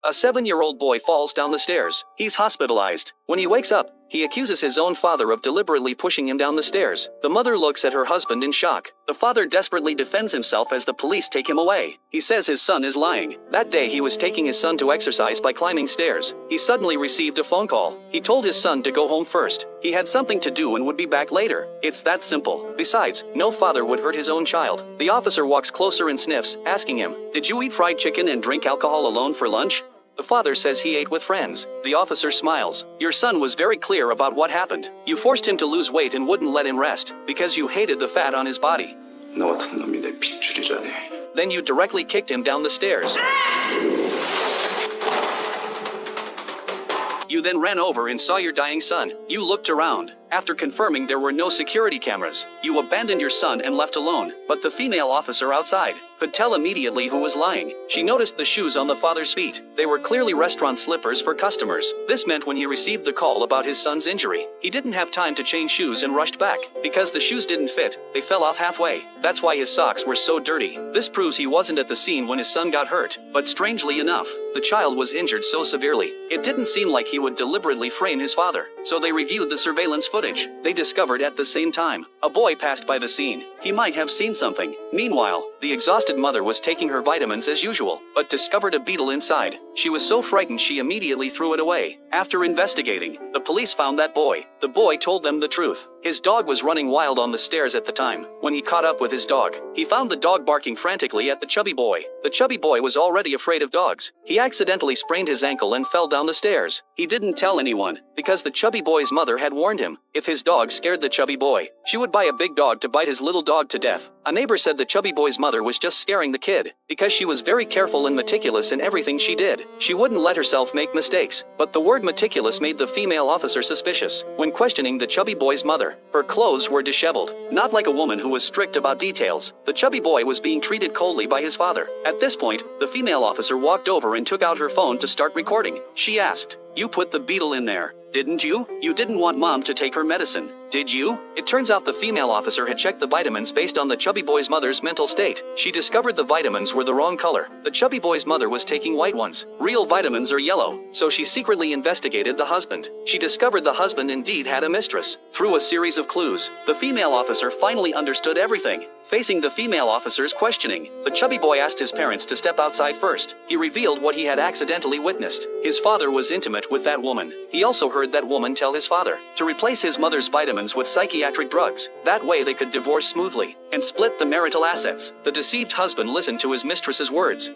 A 7-year-old boy falls down the stairs. He's hospitalized. When he wakes up, he accuses his own father of deliberately pushing him down the stairs. The mother looks at her husband in shock. The father desperately defends himself as the police take him away. He says his son is lying. That day he was taking his son to exercise by climbing stairs. He suddenly received a phone call. He told his son to go home first. He had something to do and would be back later. It's that simple. Besides, no father would hurt his own child. The officer walks closer and sniffs, asking him, "Did you eat fried chicken and drink alcohol alone for lunch?" The father says he ate with friends. The officer smiles. "Your son was very clear about what happened. You forced him to lose weight and wouldn't let him rest, because you hated the fat on his body. 너 같은 놈이 내 핏줄이라네." Then you directly kicked him down the stairs. You then ran over and saw your dying son. You looked around. After confirming there were no security cameras, you abandoned your son and left alone. But the female officer outside could tell immediately who was lying. She noticed the shoes on the father's feet. They were clearly restaurant slippers for customers. This meant when he received the call about his son's injury, he didn't have time to change shoes and rushed back. Because the shoes didn't fit, they fell off halfway. That's why his socks were so dirty. This proves he wasn't at the scene when his son got hurt. But strangely enough, the child was injured so severely, it didn't seem like he would deliberately frame his father. So they reviewed the surveillance footage. They discovered at the same time, a boy passed by the scene. He might have seen something. Meanwhile, the exhausted mother was taking her vitamins as usual, but discovered a beetle inside. She was so frightened she immediately threw it away. After investigating, the police found that boy. The boy told them the truth. His dog was running wild on the stairs at the time. When he caught up with his dog, he found the dog barking frantically at the chubby boy. The chubby boy was already afraid of dogs. He accidentally sprained his ankle and fell down the stairs. He didn't tell anyone, because the chubby boy's mother had warned him, if his dog scared the chubby boy, she would buy a big dog to bite his little dog to death. A neighbor said the chubby boy's mother was just scaring the kid, because she was very careful and meticulous in everything she did. She wouldn't let herself make mistakes. But the word meticulous made the female officer suspicious. When questioning the chubby boy's mother, her clothes were disheveled. Not like a woman who was strict about details. The chubby boy was being treated coldly by his father. At this point, the female officer walked over and took out her phone to start recording. She asked, "You put the beetle in there, didn't you? You didn't want mom to take her medicine, did you?" It turns out the female officer had checked the vitamins based on the chubby boy's mother's mental state. She discovered the vitamins were the wrong color. The chubby boy's mother was taking white ones. Real vitamins are yellow. So she secretly investigated the husband. She discovered the husband indeed had a mistress. Through a series of clues, the female officer finally understood everything. Facing the female officer's questioning, the chubby boy asked his parents to step outside first. He revealed what he had accidentally witnessed. His father was intimate with that woman. He also heard that woman tell his father to replace his mother's vitamins with psychiatric drugs. That way they could divorce smoothly and split the marital assets. The deceived husband listened to his mistress's words.